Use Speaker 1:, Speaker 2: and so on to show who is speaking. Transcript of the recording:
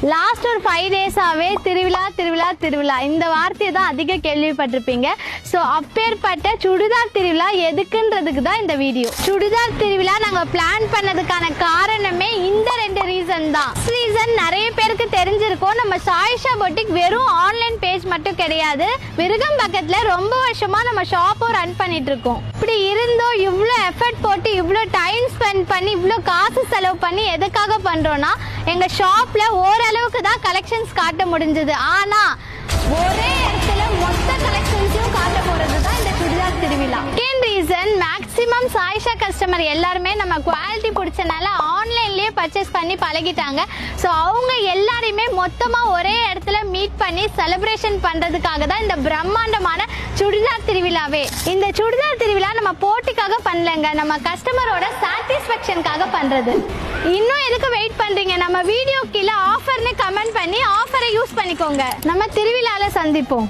Speaker 1: Last ஒரு 5 டேஸாவே திருவிழா திருவிழா திருவிழா இந்த வார்த்தையை தான் அதிக கேள்விப்பட்டிருப்பீங்க. ஸோ அப்பேற்பட்ட சுடிதார் திருவிழா எதுக்குன்றதுக்கு தான் இந்த வீடியோ. சுடிதார் திருவிழா நாங்கள் பிளான் பண்ணதுக்கான காரணமே இந்த 2 ரீசன் தான். ரீசன் நிறைய பேருக்கு தெரிஞ்சிருக்கும். நம்ம சாயிஷா பொட்டிக் வெறும் ஆன்லைன் பேஜ் மட்டும் கிடையாது, விருகம்பாக்கத்துல ரொம்ப வருஷமா நம்ம ஷாப்பும் ரன் பண்ணிட்டு இருக்கோம். இப்படி இருந்தோம் இவ்வளோ எஃபர்ட் போட்டு இவ்வளோ டைம் ஸ்பெண்ட் பண்ணி இவ்வளோ காசு செலவு பண்ணி எதுக்காக பண்றோம்னா எங்க ஷாப்ல ஓரளவுக்கு தான் கலெக்ஷன்ஸ் காட்ட முடிஞ்சது. ஆனா ஒரே இடத்துல மொத்த கலெக்ஷன்ஸையும் காட்ட போறது தான் இந்த சுடிதார் திருவிழா. Second reason, maximum Sayyeshaa customer எல்லாருமே நம்ம குவாலிட்டி பிடிச்சனால ஆன்லைன்லயே பர்ச்சேஸ் பண்ணி பழகிட்டாங்க. ஸோ அவங்க எல்லாரையுமே மொத்தமா ஒரே இடத்துல மீட் பண்ணி செலிப்ரேஷன் பண்றதுக்காக தான் இந்த பிரம்மாண்டமான சுடிதார் திருவிழாவே. இந்த சுடிதார் திருவிழா நம்ம போட்டிக்காக பண்ணலங்க, நம்ம கஸ்டமரோட சாட்டிஸ்ஃபேக்ஷனுக்காக பண்றது. இன்னும் எதுக்கு வெயிட் பண்றீங்க? நம்ம வீடியோ கீழே ஆஃபர்னு கமெண்ட் பண்ணி ஆஃபரை யூஸ் பண்ணிக்கோங்க. நம்ம திருவிழால சந்திப்போம்.